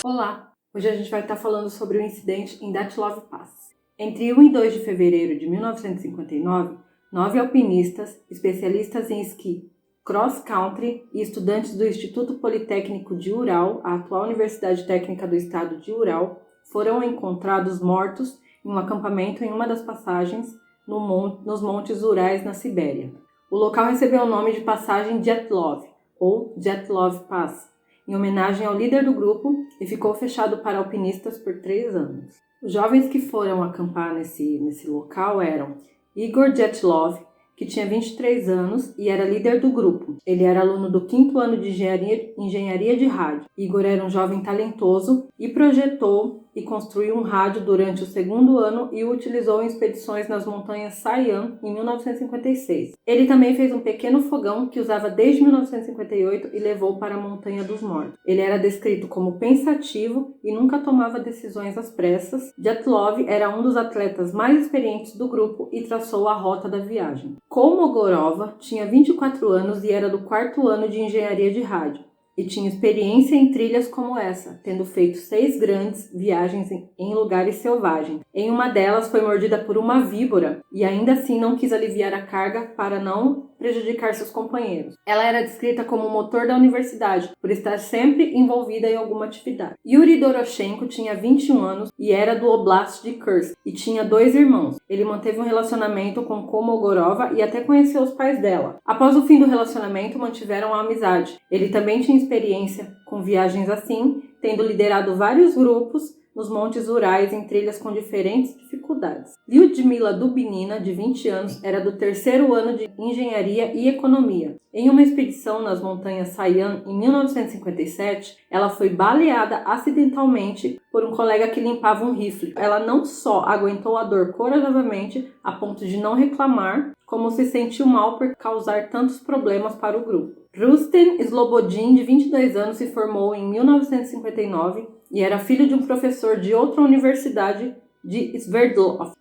Olá! Hoje a gente vai estar falando sobre o incidente em Dyatlov Pass. Entre 1 e 2 de fevereiro de 1959, 9 alpinistas, especialistas em esqui cross-country e estudantes do Instituto Politécnico de Ural, a atual Universidade Técnica do Estado de Ural, foram encontrados mortos em um acampamento em uma das passagens nos Montes Urais, na Sibéria. O local recebeu o nome de Passagem Dyatlov, ou Dyatlov Pass, em homenagem ao líder do grupo, e ficou fechado para alpinistas por 3 anos. Os jovens que foram acampar nesse local eram Igor Dyatlov, que tinha 23 anos e era líder do grupo. Ele era aluno do 5º ano de engenharia de rádio. Igor era um jovem talentoso e projetou e construiu um rádio durante o 2º ano e o utilizou em expedições nas montanhas Sayan em 1956. Ele também fez um pequeno fogão que usava desde 1958 e levou para a Montanha dos Mortos. Ele era descrito como pensativo e nunca tomava decisões às pressas. Dyatlov era um dos atletas mais experientes do grupo e traçou a rota da viagem. Kolmogorova tinha 24 anos e era do 4º ano de engenharia de rádio. E tinha experiência em trilhas como essa, tendo feito 6 grandes viagens em lugares selvagens. Em uma delas foi mordida por uma víbora e ainda assim não quis aliviar a carga para não prejudicar seus companheiros. Ela era descrita como o motor da universidade, por estar sempre envolvida em alguma atividade. Yuri Doroshenko tinha 21 anos e era do Oblast de Kursk e tinha 2 irmãos. Ele manteve um relacionamento com Kolmogorova e até conheceu os pais dela. Após o fim do relacionamento, mantiveram a amizade. Ele também tinha experiência com viagens assim, tendo liderado vários grupos nos Montes Urais em trilhas com diferentes dificuldades. Lyudmila Dubinina, de 20 anos, era do 3º ano de Engenharia e Economia. Em uma expedição nas montanhas Sayan em 1957, ela foi baleada acidentalmente por um colega que limpava um rifle. Ela não só aguentou a dor corajosamente a ponto de não reclamar, como se sentiu mal por causar tantos problemas para o grupo. Rustem Slobodin, de 22 anos, se formou em 1959 e era filho de um professor de outra universidade de Sverdlovsk.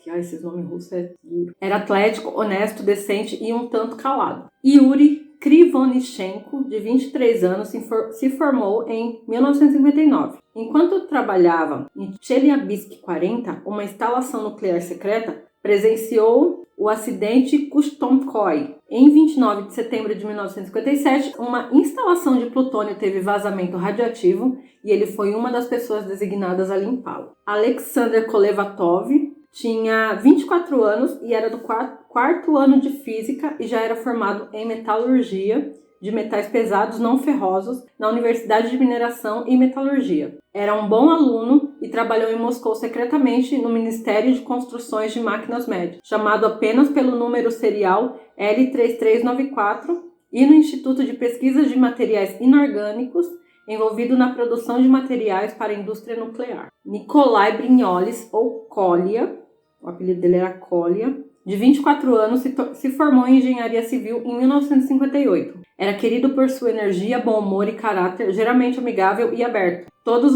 Esses nomes russos é duro. Era atlético, honesto, decente e um tanto calado. Yuri Krivonichenko, de 23 anos, se formou em 1959. Enquanto trabalhava em Chelyabinsk 40, uma instalação nuclear secreta, presenciou o acidente Kustomkoi. Em 29 de setembro de 1957, uma instalação de plutônio teve vazamento radioativo e ele foi uma das pessoas designadas a limpá-lo. Alexander Kolevatov tinha 24 anos e era do 4º ano de física e já era formado em metalurgia de metais pesados não ferrosos na Universidade de Mineração e Metalurgia. Era um bom aluno e trabalhou em Moscou secretamente no Ministério de Construções de Máquinas Médicas, chamado apenas pelo número serial L3394, e no Instituto de Pesquisas de Materiais Inorgânicos, envolvido na produção de materiais para a indústria nuclear. Nikolai Brignoles, ou Kolya, o apelido dele era Kolya, de 24 anos, se formou em engenharia civil em 1958. Era querido por sua energia, bom humor e caráter geralmente amigável e aberto. Todos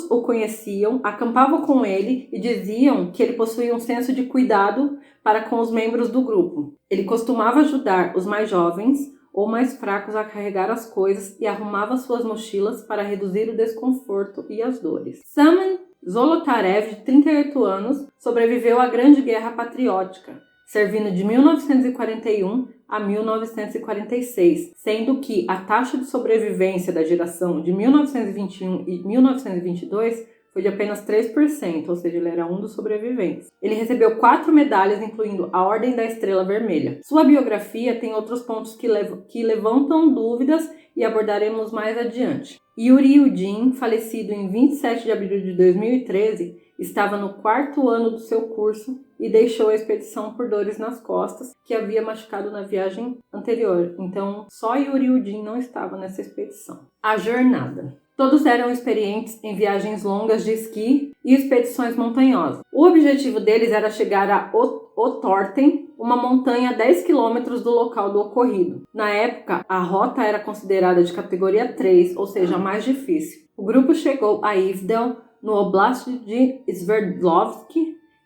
o conheciam, acampavam com ele e diziam que ele possuía um senso de cuidado para com os membros do grupo. Ele costumava ajudar os mais jovens ou mais fracos a carregar as coisas e arrumava suas mochilas para reduzir o desconforto e as dores. Samen Zolotarev, de 38 anos, sobreviveu à Grande Guerra Patriótica, servindo de 1941 a 1946, sendo que a taxa de sobrevivência da geração de 1921 e 1922 foi de apenas 3%, ou seja, ele era um dos sobreviventes. Ele recebeu 4 medalhas, incluindo a Ordem da Estrela Vermelha. Sua biografia tem outros pontos que levantam dúvidas e abordaremos mais adiante. Yuri Yudin, falecido em 27 de abril de 2013, estava no 4º ano do seu curso e deixou a expedição por dores nas costas, que havia machucado na viagem anterior. Então, só Yuri Yudin não estava nessa expedição. A jornada. Todos eram experientes em viagens longas de esqui e expedições montanhosas. O objetivo deles era chegar a Otorten, uma montanha a 10 km do local do ocorrido. Na época, a rota era considerada de categoria 3, ou seja, a mais difícil. O grupo chegou a Ivdel, no Oblast de Sverdlovsk,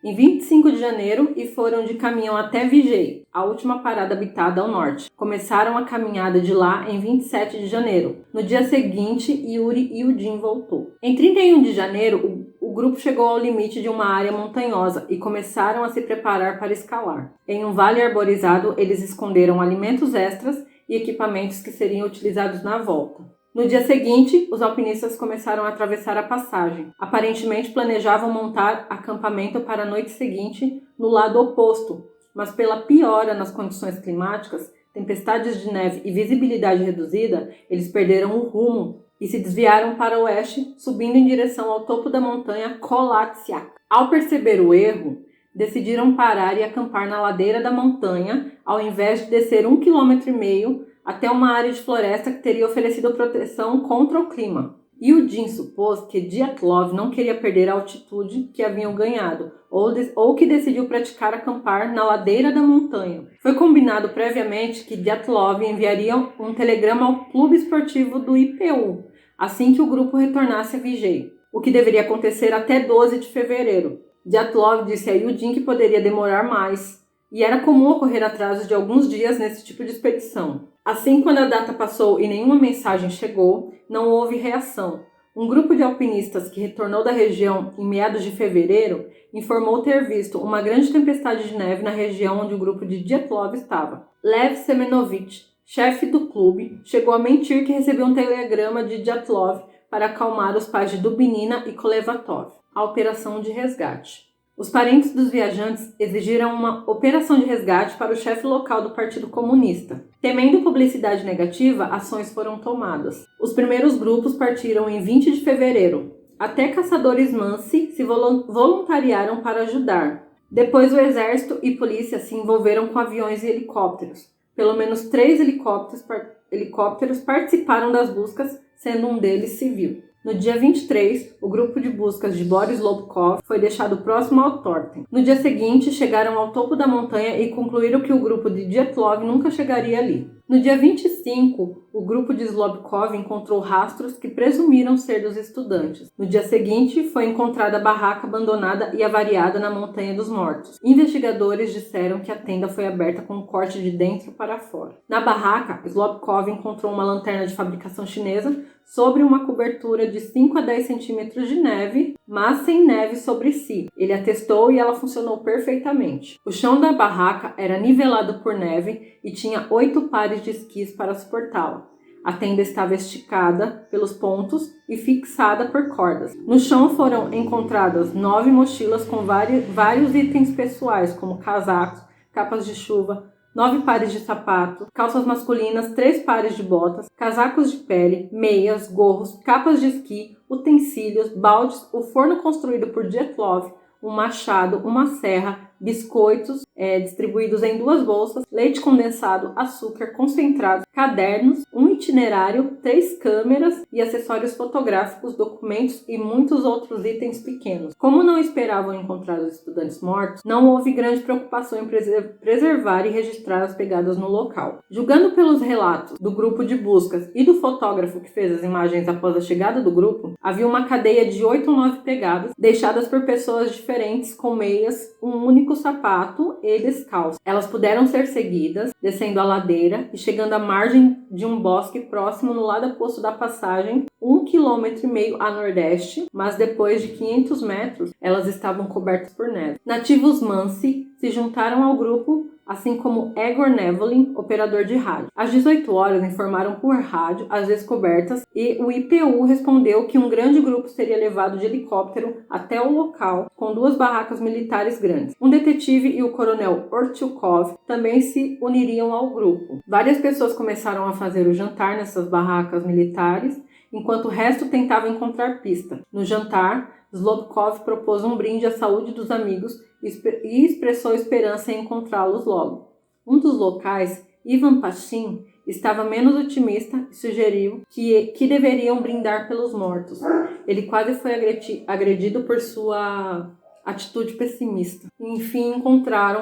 em 25 de janeiro e foram de caminhão até Vigei, a última parada habitada ao norte. Começaram a caminhada de lá em 27 de janeiro. No dia seguinte, Yuri Yudin voltou. Em 31 de janeiro, o grupo chegou ao limite de uma área montanhosa e começaram a se preparar para escalar. Em um vale arborizado, eles esconderam alimentos extras e equipamentos que seriam utilizados na volta. No dia seguinte, os alpinistas começaram a atravessar a passagem. Aparentemente planejavam montar acampamento para a noite seguinte no lado oposto, mas pela piora nas condições climáticas, tempestades de neve e visibilidade reduzida, eles perderam o rumo e se desviaram para o oeste, subindo em direção ao topo da montanha Kolatsiak. Ao perceber o erro, decidiram parar e acampar na ladeira da montanha, ao invés de descer 1,5 km até uma área de floresta que teria oferecido proteção contra o clima. Yudin supôs que Dyatlov não queria perder a altitude que haviam ganhado, ou que decidiu praticar acampar na ladeira da montanha. Foi combinado previamente que Dyatlov enviaria um telegrama ao clube esportivo do IPU, assim que o grupo retornasse a Vigei, o que deveria acontecer até 12 de fevereiro. Dyatlov disse a Yudin que poderia demorar mais, e era comum ocorrer atrasos de alguns dias nesse tipo de expedição. Assim, quando a data passou e nenhuma mensagem chegou, não houve reação. Um grupo de alpinistas que retornou da região em meados de fevereiro informou ter visto uma grande tempestade de neve na região onde o grupo de Dyatlov estava. Lev Semenovich, chefe do clube, chegou a mentir que recebeu um telegrama de Dyatlov para acalmar os pais de Dubinina e Kolevatov. A operação de resgate. Os parentes dos viajantes exigiram uma operação de resgate para o chefe local do Partido Comunista. Temendo publicidade negativa, ações foram tomadas. Os primeiros grupos partiram em 20 de fevereiro. Até caçadores Mansi se voluntariaram para ajudar. Depois o exército e polícia se envolveram com aviões e helicópteros. Pelo menos 3 helicópteros participaram das buscas, sendo um deles civil. No dia 23, o grupo de buscas de Boris Lobkov foi deixado próximo ao Torten. No dia seguinte, chegaram ao topo da montanha e concluíram que o grupo de Dyatlov nunca chegaria ali. No dia 25, o grupo de Slobkov encontrou rastros que presumiram ser dos estudantes. No dia seguinte, foi encontrada a barraca abandonada e avariada na Montanha dos Mortos. Investigadores disseram que a tenda foi aberta com um corte de dentro para fora. Na barraca, Slobkov encontrou uma lanterna de fabricação chinesa sobre uma cobertura de 5 a 10 centímetros de neve, mas sem neve sobre si. Ele a testou e ela funcionou perfeitamente. O chão da barraca era nivelado por neve e tinha 8 pares de esquis para suportá-la. A tenda estava esticada pelos pontos e fixada por cordas. No chão foram encontradas 9 mochilas com vários itens pessoais, como casacos, capas de chuva, 9 pares de sapatos, calças masculinas, 3 pares de botas, casacos de pele, meias, gorros, capas de esqui, utensílios, baldes, o forno construído por Dyatlov, um machado, uma serra, biscoitos distribuídos em 2 bolsas, leite condensado, açúcar concentrado, cadernos, um itinerário, 3 câmeras e acessórios fotográficos, documentos e muitos outros itens pequenos. Como não esperavam encontrar os estudantes mortos, não houve grande preocupação em preservar e registrar as pegadas no local. Julgando pelos relatos do grupo de buscas e do fotógrafo que fez as imagens após a chegada do grupo, havia uma cadeia de 8 ou 9 pegadas deixadas por pessoas diferentes com meias, um único sapato e descalço. Elas puderam ser seguidas, descendo a ladeira e chegando à margem de um bosque próximo no lado oposto da passagem, 1,5 km a nordeste, mas depois de 500 metros, elas estavam cobertas por neve. Nativos Mansi se juntaram ao grupo, assim como Egor Nevolin, operador de rádio. Às 18 horas, informaram por rádio as descobertas e o IPU respondeu que um grande grupo seria levado de helicóptero até o local, com 2 barracas militares grandes. Um detetive e o coronel Ortyukov também se uniriam ao grupo. Várias pessoas começaram a fazer o jantar nessas barracas militares, enquanto o resto tentava encontrar pista. No jantar, Slobkov propôs um brinde à saúde dos amigos e expressou esperança em encontrá-los logo. Um dos locais, Ivan Pashin, estava menos otimista e sugeriu que deveriam brindar pelos mortos. Ele quase foi agredido por sua atitude pessimista. Enfim,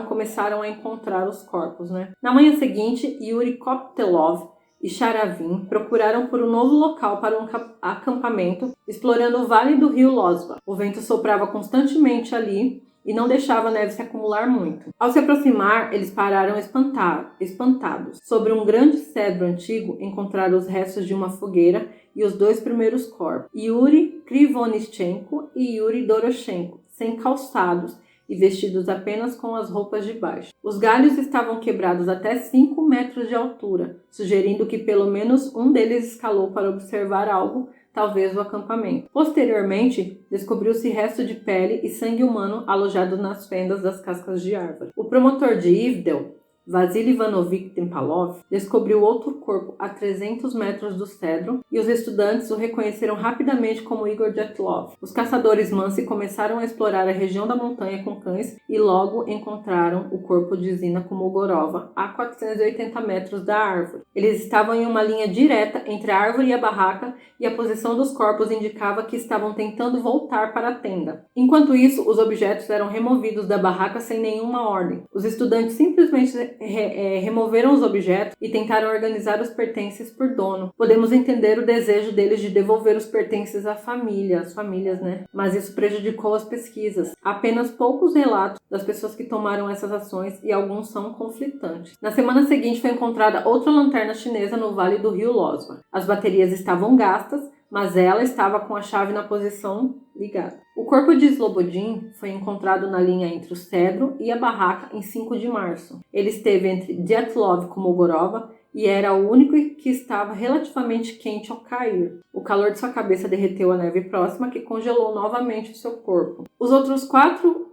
começaram a encontrar os corpos, Na manhã seguinte, Yuri Koptelov e Sharavin procuraram por um novo local para um acampamento, explorando o vale do rio Lozva. O vento soprava constantemente ali e não deixava a neve se acumular muito. Ao se aproximar, eles pararam espantados. Sobre um grande cedro antigo, encontraram os restos de uma fogueira e os 2 primeiros corpos, Yuri Krivonichenko e Yuri Doroshenko, sem calçados e vestidos apenas com as roupas de baixo. Os galhos estavam quebrados até 5 metros de altura, sugerindo que pelo menos um deles escalou para observar algo, talvez o acampamento. Posteriormente, descobriu-se resto de pele e sangue humano alojados nas fendas das cascas de árvore. O promotor de Ivdel, Vasily Ivanovich Tempalov, descobriu outro corpo a 300 metros do cedro e os estudantes o reconheceram rapidamente como Igor Dyatlov. Os caçadores Mansi começaram a explorar a região da montanha com cães e logo encontraram o corpo de Zina Kolmogorova a 480 metros da árvore. Eles estavam em uma linha direta entre a árvore e a barraca e a posição dos corpos indicava que estavam tentando voltar para a tenda. Enquanto isso, os objetos eram removidos da barraca sem nenhuma ordem. Os estudantes simplesmente removeram os objetos e tentaram organizar os pertences por dono. Podemos entender o desejo deles de devolver os pertences à família, às famílias, né? Mas isso prejudicou as pesquisas. Apenas poucos relatos das pessoas que tomaram essas ações e alguns são conflitantes. Na semana seguinte foi encontrada outra lanterna chinesa no vale do rio Losva. As baterias estavam gastas, mas ela estava com a chave na posição ligada. O corpo de Slobodin foi encontrado na linha entre o cedro e a barraca em 5 de março. Ele esteve entre Dyatlov e Kolmogorova e era o único que estava relativamente quente ao cair. O calor de sua cabeça derreteu a neve próxima, que congelou novamente o seu corpo. Os outros 4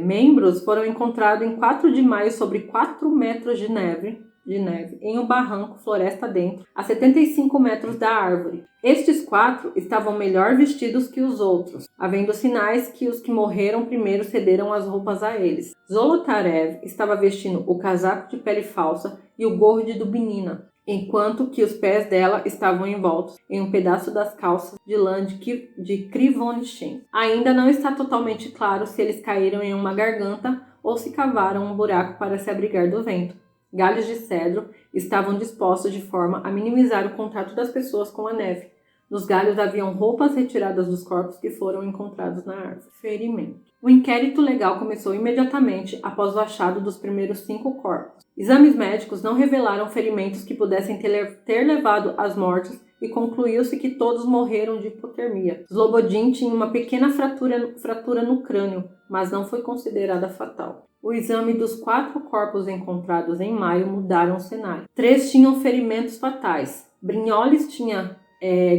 membros foram encontrados em 4 de maio sobre 4 metros de neve em um barranco floresta dentro, a 75 metros da árvore. Estes 4 estavam melhor vestidos que os outros, havendo sinais que os que morreram primeiro cederam as roupas a eles. Zolotarev estava vestindo o casaco de pele falsa e o gorro de dubnina, enquanto que os pés dela estavam envoltos em um pedaço das calças de lã de Krivonichenko. Ainda não está totalmente claro se eles caíram em uma garganta ou se cavaram um buraco para se abrigar do vento. Galhos de cedro estavam dispostos de forma a minimizar o contato das pessoas com a neve. Nos galhos haviam roupas retiradas dos corpos que foram encontrados na árvore. Ferimento. O inquérito legal começou imediatamente após o achado dos primeiros 5 corpos. Exames médicos não revelaram ferimentos que pudessem ter levado às mortes e concluiu-se que todos morreram de hipotermia. Slobodin tinha uma pequena fratura no crânio, mas não foi considerada fatal. O exame dos 4 corpos encontrados em maio mudaram o cenário. 3 tinham ferimentos fatais. Brignoles tinha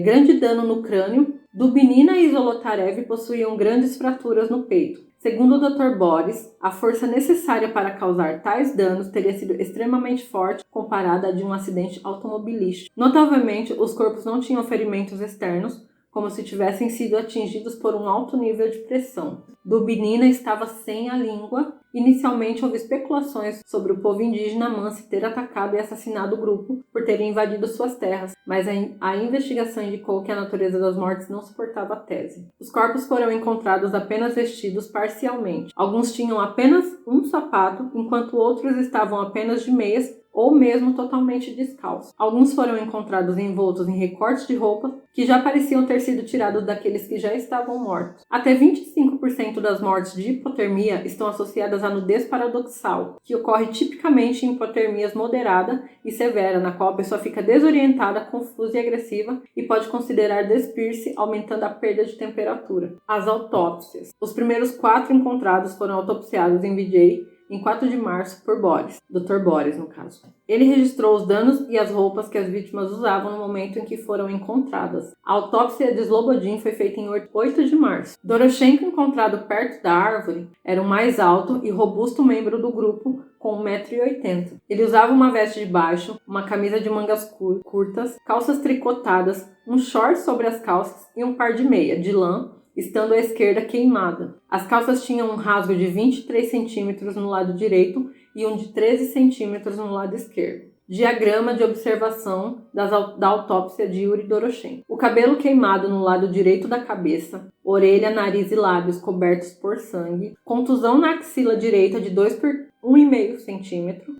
grande dano no crânio. Dubnina e Zolotarev possuíam grandes fraturas no peito. Segundo o Dr. Boris, a força necessária para causar tais danos teria sido extremamente forte comparada à de um acidente automobilístico. Notavelmente, os corpos não tinham ferimentos externos, como se tivessem sido atingidos por um alto nível de pressão. Dubnina estava sem a língua. Inicialmente houve especulações sobre o povo indígena Mansi ter atacado e assassinado o grupo por terem invadido suas terras, mas a investigação indicou que a natureza das mortes não suportava a tese. Os corpos foram encontrados apenas vestidos parcialmente. Alguns tinham apenas um sapato, enquanto outros estavam apenas de meias ou mesmo totalmente descalços. Alguns foram encontrados envoltos em recortes de roupas que já pareciam ter sido tirados daqueles que já estavam mortos. Até 25% das mortes de hipotermia estão associadas à nudez paradoxal, que ocorre tipicamente em hipotermias moderada e severa, na qual a pessoa fica desorientada, confusa e agressiva e pode considerar despir-se, aumentando a perda de temperatura. As autópsias. Os primeiros 4 encontrados foram autopsiados em Vijay em 4 de março por Boris, Dr. Boris no caso. Ele registrou os danos e as roupas que as vítimas usavam no momento em que foram encontradas. A autópsia de Slobodin foi feita em 8 de março. Doroshenko, encontrado perto da árvore, era o mais alto e robusto membro do grupo, com 1,80 m. Ele usava uma veste de baixo, uma camisa de mangas curtas, calças tricotadas, um short sobre as calças e um par de meia de lã, estando à esquerda queimada. As calças tinham um rasgo de 23 centímetros no lado direito e um de 13 centímetros no lado esquerdo. Diagrama de observação da autópsia de Yuri Doroshenko. O cabelo queimado no lado direito da cabeça, orelha, nariz e lábios cobertos por sangue, contusão na axila direita de 2 1,5 centímetro.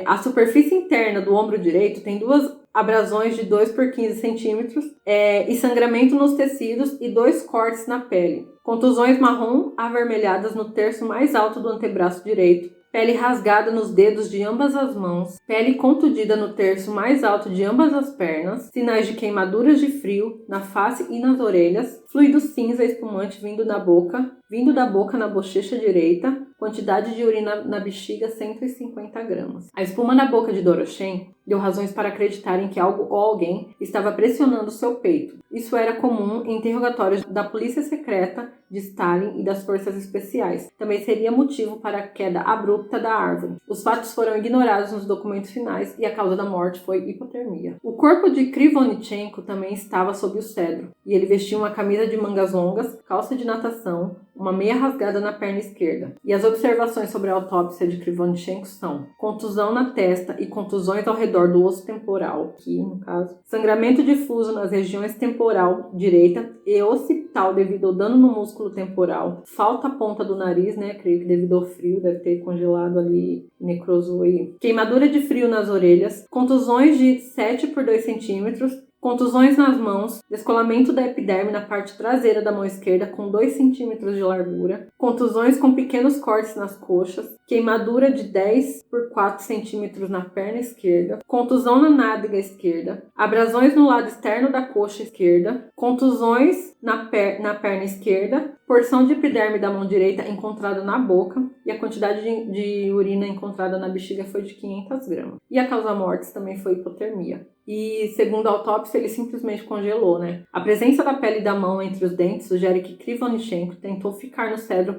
A superfície interna do ombro direito tem 2 abrasões de 2 por 15 centímetros e sangramento nos tecidos e 2 cortes na pele. Contusões marrom avermelhadas no terço mais alto do antebraço direito. Pele rasgada nos dedos de ambas as mãos, pele contundida no terço mais alto de ambas as pernas, sinais de queimaduras de frio na face e nas orelhas, fluido cinza espumante vindo da boca na bochecha direita, quantidade de urina na bexiga 150 gramas. A espuma na boca de Doroshen deu razões para acreditarem que algo ou alguém estava pressionando seu peito. Isso era comum em interrogatórios da polícia secreta, de Stalin e das forças especiais. Também seria motivo para a queda abrupta da árvore. Os fatos foram ignorados nos documentos finais e a causa da morte foi hipotermia. O corpo de Krivonischenko também estava sob o cedro, e ele vestia uma camisa de mangas longas, calça de natação, uma meia rasgada na perna esquerda. E as observações sobre a autópsia de Krivonischenko são contusão na testa e contusões ao redor do osso temporal, aqui no caso, sangramento difuso nas regiões temporal direita e occipital devido ao dano no músculo temporal, falta a ponta do nariz, creio que devido ao frio, deve ter congelado ali, necrosou aí, queimadura de frio nas orelhas, contusões de 7 por 2 centímetros, contusões nas mãos, descolamento da epiderme na parte traseira da mão esquerda com 2 centímetros de largura, contusões com pequenos cortes nas coxas, queimadura de 10 por 4 centímetros na perna esquerda, contusão na nádega esquerda, abrasões no lado externo da coxa esquerda, contusões na perna esquerda, porção de epiderme da mão direita encontrada na boca e a quantidade de urina encontrada na bexiga foi de 500 gramas. E a causa-mortes também foi hipotermia. E, segundo a autópsia, ele simplesmente congelou, A presença da pele da mão entre os dentes sugere que Krivonischenko tentou ficar no cedro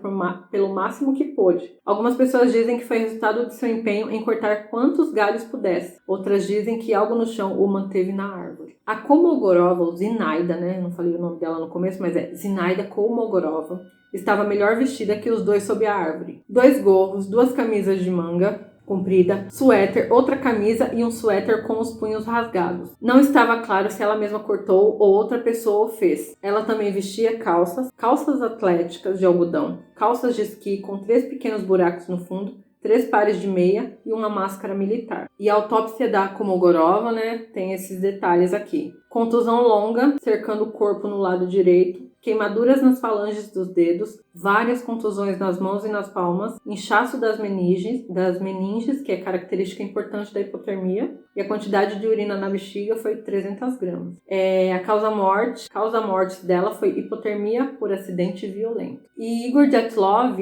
pelo máximo que pôde. Algumas pessoas dizem que foi resultado de seu empenho em cortar quantos galhos pudesse. Outras dizem que algo no chão o manteve na árvore. A Kolmogorova, ou Zinaida, não falei o nome dela no começo, mas é Zinaida Kolmogorova, estava melhor vestida que os dois sob a árvore. 2 gorros, 2 camisas de manga comprida, suéter, outra camisa e um suéter com os punhos rasgados. Não estava claro se ela mesma cortou ou outra pessoa o fez. Ela também vestia calças atléticas de algodão, calças de esqui com 3 pequenos buracos no fundo, 3 pares de meia e uma máscara militar. E a autópsia da Kolmogorova, tem esses detalhes aqui. Contusão longa, cercando o corpo no lado direito, queimaduras nas falanges dos dedos, várias contusões nas mãos e nas palmas, inchaço das meninges, que é característica importante da hipotermia, e a quantidade de urina na bexiga foi 300 gramas. A causa-morte dela foi hipotermia por acidente violento. E Igor Dyatlov,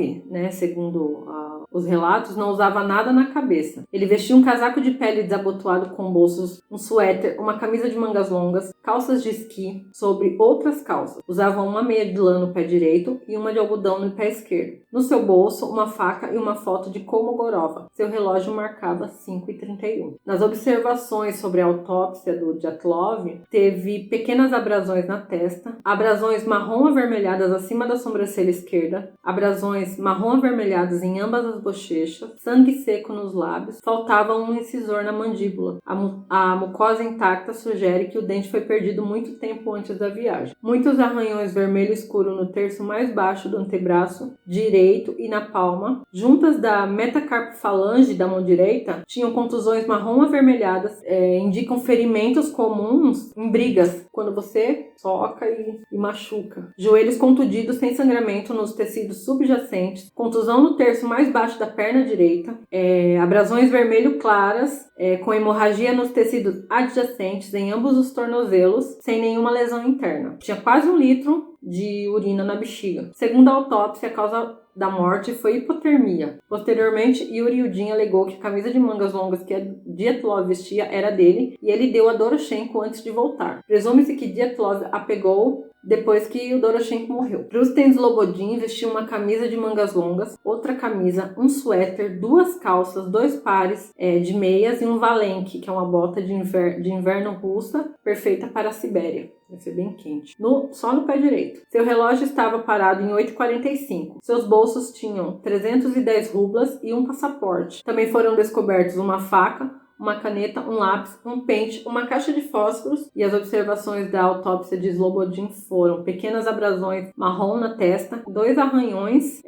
segundo os relatos, não usava nada na cabeça. Ele vestia um casaco de pele desabotoado com bolsos, um suéter, uma camisa de mangas longas, calças de esqui sobre outras calças. Usava uma meia de lã no pé direito e uma de algodão no pé esquerdo. No seu bolso, uma faca e uma foto de Kolmogorova. Seu relógio marcava 5h31. Nas observações sobre a autópsia do Dyatlov, teve pequenas abrasões na testa, abrasões marrom avermelhadas acima da sobrancelha esquerda, abrasões marrom avermelhadas em ambas as bochechas, sangue seco nos lábios, faltava um incisor na mandíbula. A mucosa intacta sugere que o dente foi perdido muito tempo antes da viagem. Muitos arranhões vermelho escuro no terço mais baixo do antebraço direito e na palma, juntas da metacarpofalange da mão direita, tinham contusões marrom avermelhadas, indicam ferimentos comuns em brigas, quando você soca e machuca. Joelhos contundidos sem sangramento nos tecidos subjacentes, contusão no terço mais baixo da perna direita, abrasões vermelho claras, com hemorragia nos tecidos adjacentes em ambos os tornozelos, sem nenhuma lesão interna. Tinha quase 1 litro de urina na bexiga. Segundo a autópsia, a causa da morte foi hipotermia. Posteriormente, Yuri Yudin alegou que a camisa de mangas longas que Dyatlov vestia era dele e ele deu a Doroshenko antes de voltar. Presume-se que Dyatlov a pegou depois que o Doroshenko morreu. Rustem Slobodin vestiu uma camisa de mangas longas, outra camisa, um suéter, 2 calças, 2 pares de meias e um valenque, que é uma bota de inverno russa, perfeita para a Sibéria. Vai ser bem quente. Só no pé direito. Seu relógio estava parado em 8h45. Seus bolsos tinham 310 rublas e um passaporte. Também foram descobertos uma faca, uma caneta, um lápis, um pente, uma caixa de fósforos, e as observações da autópsia de Slobodin foram pequenas abrasões marrom na testa, 2 arranhões,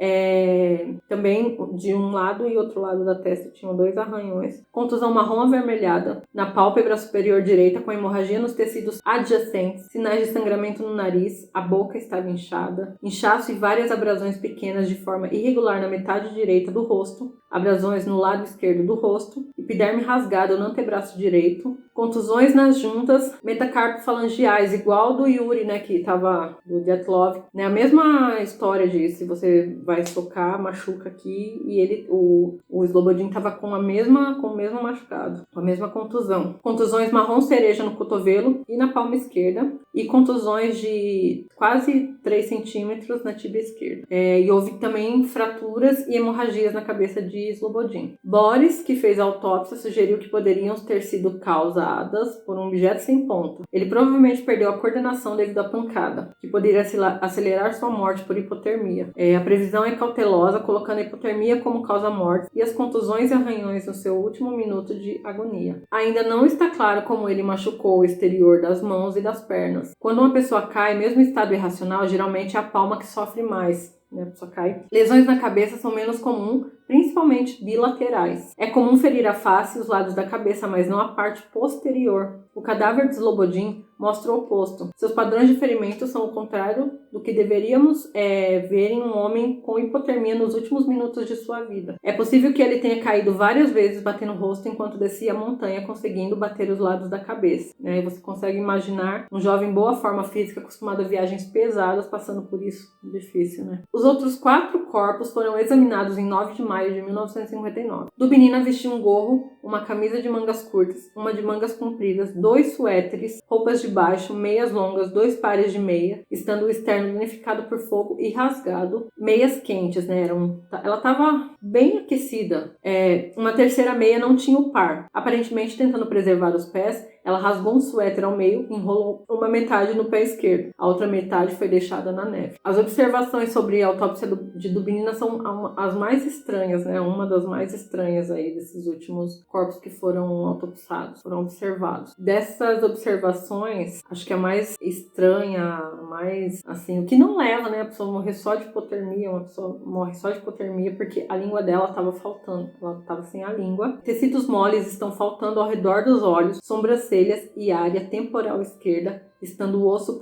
também de um lado e outro lado da testa tinham 2 arranhões, contusão marrom avermelhada na pálpebra superior direita com hemorragia nos tecidos adjacentes, sinais de sangramento no nariz, a boca estava inchada, inchaço e várias abrasões pequenas de forma irregular na metade direita do rosto, abrasões no lado esquerdo do rosto, epiderme rasgada no antebraço direito, contusões nas juntas metacarpofalangeais, igual do Yuri, né, que tava do Dyatlov, né, a mesma história de se você vai socar, machuca aqui, e o Slobodin tava com o mesmo machucado, com a mesma contusão. Contusões marrom cereja no cotovelo e na palma esquerda, e contusões de quase 3 centímetros na tíbia esquerda. E houve também fraturas e hemorragias na cabeça de Slobodin. Boris, que fez a autópsia, sugeriu que poderiam ter sido causadas por um objeto sem ponta. Ele provavelmente perdeu a coordenação devido à pancada, que poderia acelerar sua morte por hipotermia. A previsão é cautelosa, colocando a hipotermia como causa-morte e as contusões e arranhões no seu último minuto de agonia. Ainda não está claro como ele machucou o exterior das mãos e das pernas. Quando uma pessoa cai, mesmo em estado irracional, geralmente é a palma que sofre mais. A pessoa cai. Lesões na cabeça são menos comuns, principalmente bilaterais. É comum ferir a face e os lados da cabeça, mas não a parte posterior. O cadáver de Slobodin mostra o oposto. Seus padrões de ferimento são o contrário do que deveríamos ver em um homem com hipotermia nos últimos minutos de sua vida. É possível que ele tenha caído várias vezes batendo o rosto enquanto descia a montanha, conseguindo bater os lados da cabeça. Você consegue imaginar um jovem em boa forma física, acostumado a viagens pesadas, passando por isso. Difícil, né? Os outros 4 corpos foram examinados em 9 de maio de 1959. Dubinina vestia um gorro, uma camisa de mangas curtas, uma de mangas compridas, 2 suéteres, roupas de baixo, meias longas, 2 pares de meia, estando o externo danificado por fogo e rasgado, meias quentes, né? Ela estava bem aquecida. Uma terceira meia não tinha o par. Aparentemente, tentando preservar os pés, ela rasgou um suéter ao meio e enrolou uma metade no pé esquerdo. A outra metade foi deixada na neve. As observações sobre a autópsia de Dubinina são as mais estranhas, né? Uma das mais estranhas aí desses últimos corpos que foram autopsiados, foram observados. Dessas observações, acho que a mais estranha, mais assim, o que não leva, né, a pessoa morrer só de hipotermia, uma pessoa morre só de hipotermia porque a língua dela estava faltando, ela estava sem a língua. Tecidos moles estão faltando ao redor dos olhos, sobrancelhas e área temporal esquerda, estando o osso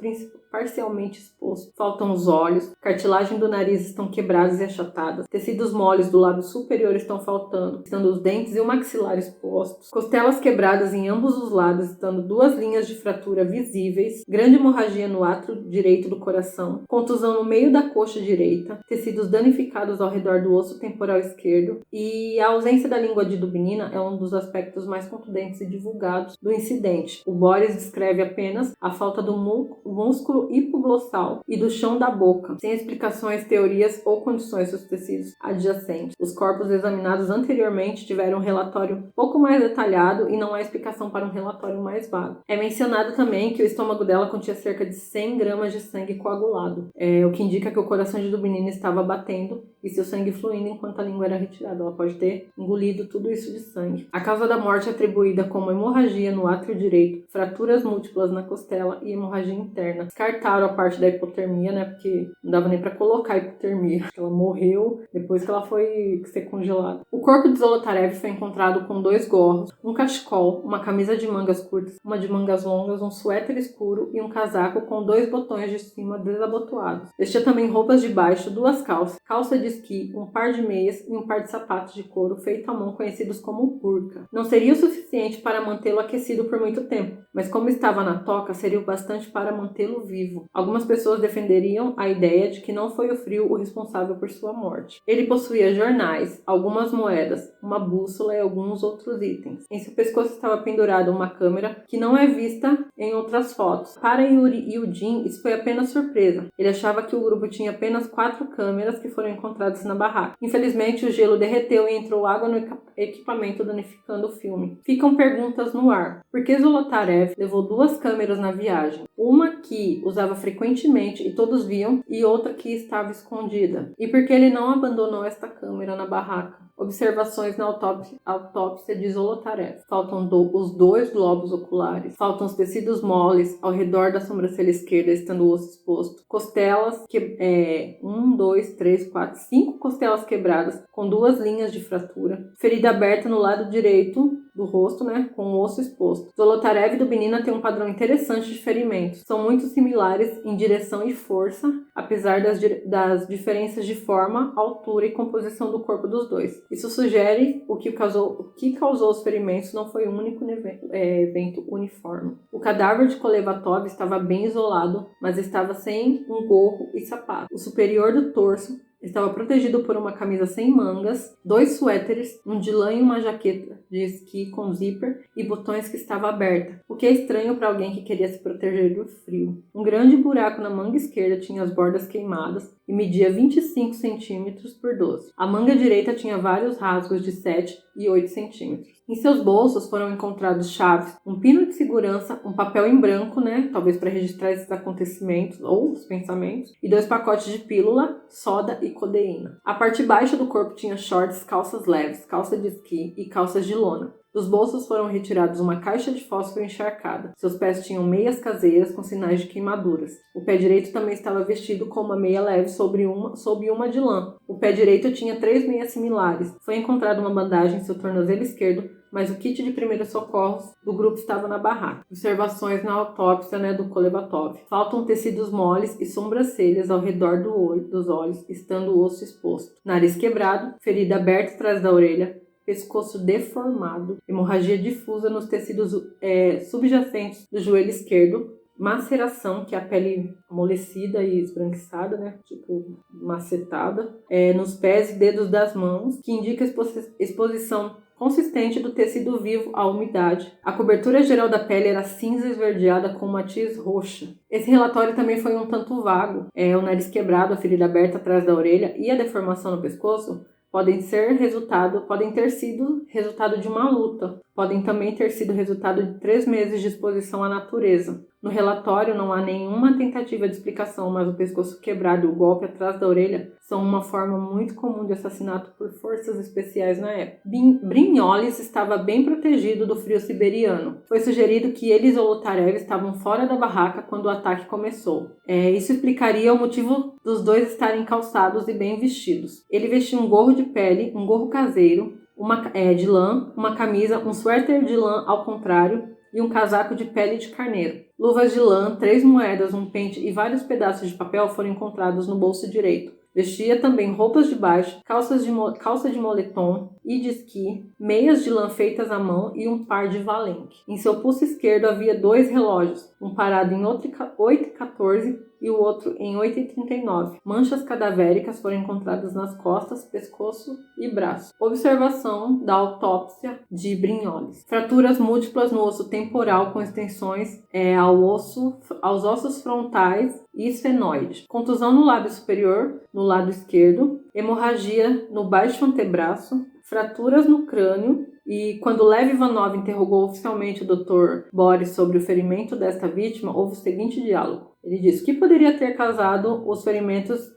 parcialmente exposto. Faltam os olhos, cartilagem do nariz estão quebradas e achatadas, tecidos moles do lábio superior estão faltando, estando os dentes e o maxilar expostos, costelas quebradas em ambos os lados, estando 2 linhas de fratura visíveis, grande hemorragia no átrio direito do coração, contusão no meio da coxa direita, tecidos danificados ao redor do osso temporal esquerdo, e a ausência da língua de Dubinina é um dos aspectos mais contundentes e divulgados do incidente. O Boris descreve apenas a falta do músculo hipoglossal e do chão da boca, sem explicações, teorias ou condições dos tecidos adjacentes. Os corpos examinados anteriormente tiveram um relatório pouco mais detalhado e não há explicação para um relatório mais vago. É mencionado também que o estômago dela continha cerca de 100 gramas de sangue coagulado, o que indica que o coração de Dubinina estava batendo e seu sangue fluindo enquanto a língua era retirada. Ela pode ter engolido tudo isso de sangue. A causa da morte é atribuída como hemorragia no átrio direito, fraturas múltiplas na costela e hemorragia interna. Descartaram a parte da hipotermia, né? Porque não dava nem pra colocar hipotermia. Ela morreu depois que ela foi ser congelada. O corpo de Zolotarev foi encontrado com 2 gorros, um cachecol, uma camisa de mangas curtas, uma de mangas longas, um suéter escuro e um casaco com 2 botões de cima desabotoados. Vestia também roupas de baixo, 2 calças, calça de esqui, um par de meias e um par de sapatos de couro feito à mão conhecidos como burca. Não seria o suficiente para mantê-lo aquecido por muito tempo, mas como estava na toca, seria o bastante para mantê-lo vivo. Algumas pessoas defenderiam a ideia de que não foi o frio o responsável por sua morte. Ele possuía jornais, algumas moedas, uma bússola e alguns outros itens. Em seu pescoço estava pendurada uma câmera que não é vista em outras fotos. Para Yuri Yudin, isso foi apenas surpresa. Ele achava que o grupo tinha apenas 4 câmeras que foram encontradas na barraca. Infelizmente, o gelo derreteu e entrou água no equipamento, danificando o filme. Ficam perguntas no ar. Por que Zolotarev levou 2 câmeras na viagem? Uma que usava frequentemente e todos viam, e outra que estava escondida. E por que ele não abandonou esta câmera na barraca? Observações na autópsia de Zolotarev. Faltam os 2 globos oculares. Faltam os tecidos moles ao redor da sobrancelha esquerda, estando o osso exposto. Costelas, 1, 2, 3, 4, 5 costelas quebradas, com 2 linhas de fratura. Ferida aberta no lado direito do rosto, né, com o osso exposto. Zolotarev e Dubinina têm um padrão interessante de ferimentos. São muito similares em direção e força, apesar das diferenças de forma, altura e composição do corpo dos dois. Isso sugere o que causou os ferimentos não foi um único evento uniforme. O cadáver de Kolevatov estava bem isolado, mas estava sem um gorro e sapato. O superior do torso estava protegido por uma camisa sem mangas, 2 suéteres, um de lã e uma jaqueta de esqui com zíper e botões que estava aberta, o que é estranho para alguém que queria se proteger do frio. Um grande buraco na manga esquerda tinha as bordas queimadas e media 25 centímetros por 12. A manga direita tinha vários rasgos de 7 e 8 centímetros. Em seus bolsos foram encontrados chaves, um pino de segurança, um papel em branco, talvez para registrar esses acontecimentos ou os pensamentos, e 2 pacotes de pílula, soda e codeína. A parte baixa do corpo tinha shorts, calças leves, calça de esqui e calças de lona. Dos bolsos foram retirados uma caixa de fósforo encharcada. Seus pés tinham meias caseiras com sinais de queimaduras. O pé direito também estava vestido com uma meia leve sob uma de lã. O pé direito tinha 3 meias similares. Foi encontrada uma bandagem em seu tornozelo esquerdo, mas o kit de primeiros socorros do grupo estava na barraca. Observações na autópsia do Kolevatov. Faltam tecidos moles e sobrancelhas ao redor dos olhos, estando o osso exposto. Nariz quebrado, ferida aberta atrás da orelha, pescoço deformado, hemorragia difusa nos tecidos subjacentes do joelho esquerdo, maceração, que é a pele amolecida e esbranquiçada, macetada, nos pés e dedos das mãos, que indica exposição consistente do tecido vivo à umidade. A cobertura geral da pele era cinza esverdeada com matiz roxa. Esse relatório também foi um tanto vago. O nariz quebrado, a ferida aberta atrás da orelha e a deformação no pescoço podem ter sido resultado de uma luta. Podem também ter sido resultado de 3 meses de exposição à natureza. No relatório não há nenhuma tentativa de explicação, mas o pescoço quebrado e o golpe atrás da orelha são uma forma muito comum de assassinato por forças especiais na época. Brignoles estava bem protegido do frio siberiano. Foi sugerido que ele e Zolotarev estavam fora da barraca quando o ataque começou. Isso explicaria o motivo dos dois estarem calçados e bem vestidos. Ele vestia um gorro de pele, um gorro caseiro, de lã, uma camisa, um suéter de lã ao contrário e um casaco de pele de carneiro. Luvas de lã, 3 moedas, um pente e vários pedaços de papel foram encontrados no bolso direito. Vestia também roupas de baixo, calça de moletom e de esqui, meias de lã feitas à mão e um par de valenque. Em seu pulso esquerdo havia 2 relógios, um parado em 8h14 e o outro em 8h39. Manchas cadavéricas foram encontradas nas costas, pescoço e braço. Observação da autópsia de Brignoles. Fraturas múltiplas no osso temporal com extensões aos ossos frontais e esfenoide. Contusão no lábio superior, no lado esquerdo. Hemorragia no baixo antebraço. Fraturas no crânio. E quando Lev Ivanov interrogou oficialmente o Dr. Boris sobre o ferimento desta vítima, houve o seguinte diálogo. Ele disse que poderia ter causado os ferimentos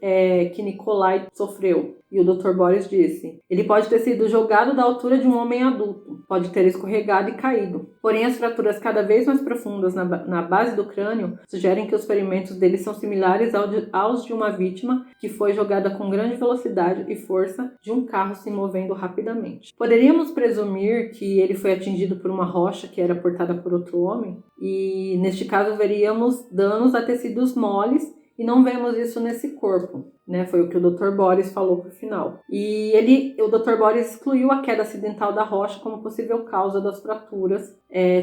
que Nikolai sofreu. E o Dr. Boris disse, ele pode ter sido jogado da altura de um homem adulto, pode ter escorregado e caído. Porém, as fraturas cada vez mais profundas na base do crânio sugerem que os ferimentos dele são similares aos de uma vítima que foi jogada com grande velocidade e força de um carro se movendo rapidamente. Poderíamos presumir que ele foi atingido por uma rocha que era portada por outro homem? E, neste caso, veríamos danos a tecidos moles e não vemos isso nesse corpo, Foi o que o Dr. Boris falou pro final. E o Dr. Boris excluiu a queda acidental da rocha como possível causa das fraturas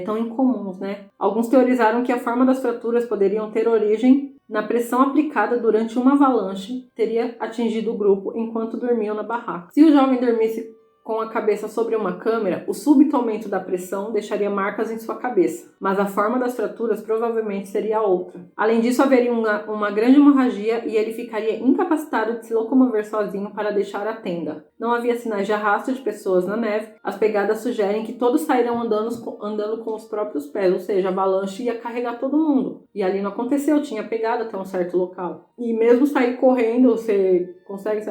tão incomuns, Alguns teorizaram que a forma das fraturas poderiam ter origem na pressão aplicada durante uma avalanche teria atingido o grupo enquanto dormiam na barraca. Se o jovem dormisse com a cabeça sobre uma câmera, o súbito aumento da pressão deixaria marcas em sua cabeça, mas a forma das fraturas provavelmente seria outra. Além disso, haveria uma grande hemorragia e ele ficaria incapacitado de se locomover sozinho para deixar a tenda. Não havia sinais de arrasto de pessoas na neve, as pegadas sugerem que todos saíram andando com os próprios pés, ou seja, a avalanche ia carregar todo mundo. E ali não aconteceu, tinha pegado até um certo local. E mesmo sair correndo, você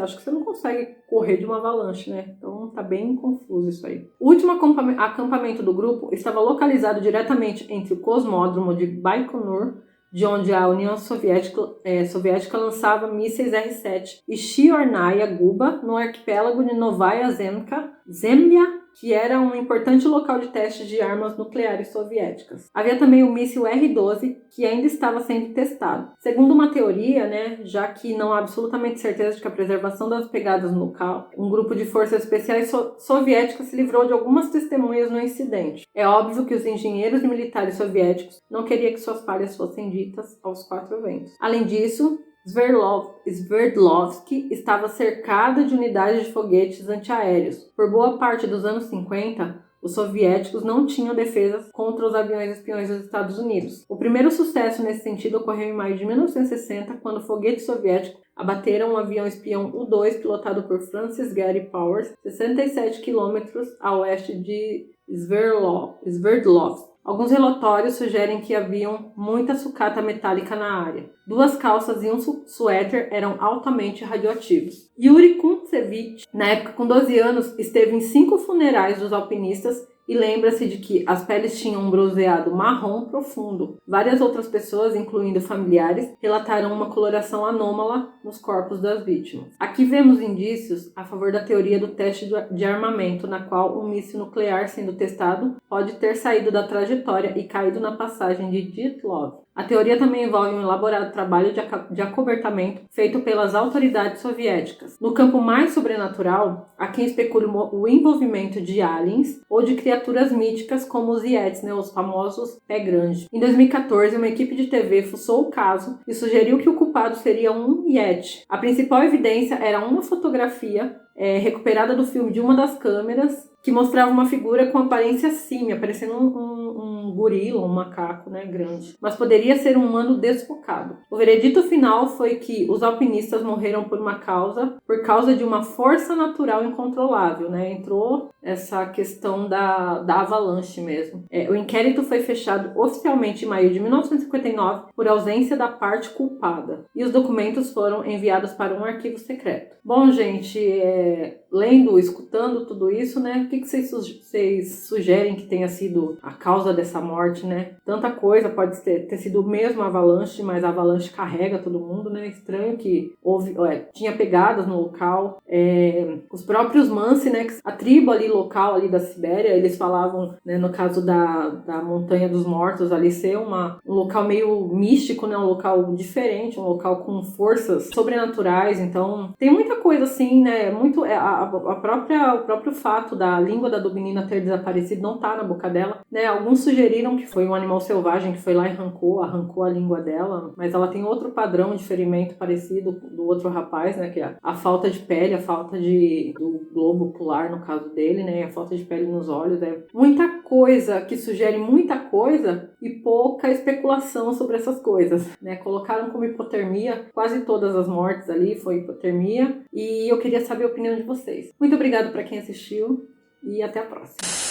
acha que você não consegue correr de uma avalanche, né? Então tá bem confuso isso aí. O último acampamento do grupo estava localizado diretamente entre o cosmódromo de Baikonur, de onde a União Soviética lançava mísseis R-7, e Chiornaya Guba, no arquipélago de Novaya Zemlya, que era um importante local de testes de armas nucleares soviéticas. Havia também o míssil R-12, que ainda estava sendo testado. Segundo uma teoria, né, já que não há absolutamente certeza de que a preservação das pegadas no local, um grupo de forças especiais soviéticas se livrou de algumas testemunhas no incidente. É óbvio que os engenheiros e militares soviéticos não queriam que suas falhas fossem ditas aos quatro ventos. Além disso, Sverdlovsk estava cercada de unidades de foguetes antiaéreos. Por boa parte dos anos 50, os soviéticos não tinham defesas contra os aviões espiões dos Estados Unidos. O primeiro sucesso nesse sentido ocorreu em maio de 1960, quando foguetes soviéticos abateram um avião espião U-2 pilotado por Francis Gary Powers, 67 quilômetros a oeste de Sverdlovsk. Alguns relatórios sugerem que haviam muita sucata metálica na área. 2 calças e um suéter eram altamente radioativos. Yuri Kuntsevich, na época com 12 anos, esteve em 5 funerais dos alpinistas e lembra-se de que as peles tinham um bronzeado marrom profundo. Várias outras pessoas, incluindo familiares, relataram uma coloração anômala nos corpos das vítimas. Aqui vemos indícios a favor da teoria do teste de armamento, na qual um míssil nuclear sendo testado pode ter saído da trajetória e caído na passagem de Dyatlov. A teoria também envolve um elaborado trabalho de acobertamento feito pelas autoridades soviéticas. No campo mais sobrenatural, há quem especule o envolvimento de aliens ou de criaturas míticas como os Yetis, né, os famosos pé grande. Em 2014, uma equipe de TV fuçou o caso e sugeriu que o culpado seria um Yeti. A principal evidência era uma fotografia recuperada do filme de uma das câmeras que mostrava uma figura com aparência símia, parecendo um gorila, um macaco, né, grande. Mas poderia ser um humano desfocado. O veredito final foi que os alpinistas morreram por causa de uma força natural incontrolável, né? Entrou essa questão da avalanche mesmo. O inquérito foi fechado oficialmente em maio de 1959 por ausência da parte culpada. E os documentos foram enviados para um arquivo secreto. Bom, gente, lendo, escutando tudo isso, né? O que vocês sugerem que tenha sido a causa dessa morte, né? Tanta coisa, pode ter sido mesmo a avalanche, mas a avalanche carrega todo mundo, né? Estranho que tinha pegadas no local. Os próprios Mansi, né? A tribo ali local ali da Sibéria, eles falavam, né, no caso da Montanha dos Mortos ali ser um local meio místico, né? Um local diferente, um local com forças sobrenaturais. Então, tem muita coisa assim, né? Muito o próprio fato da língua da Dubnina ter desaparecido não tá na boca dela, né? Alguns sugeriram que foi um animal selvagem que foi lá e arrancou a língua dela, mas ela tem outro padrão de ferimento parecido do outro rapaz, né? Que é a falta de pele, a falta do globo ocular, no caso dele, né? A falta de pele nos olhos. Muita coisa que sugere muita coisa e pouca especulação sobre essas coisas, né? Colocaram como hipotermia, quase todas as mortes ali foi hipotermia, e eu queria saber a opinião de vocês. Muito obrigada para quem assistiu e até a próxima.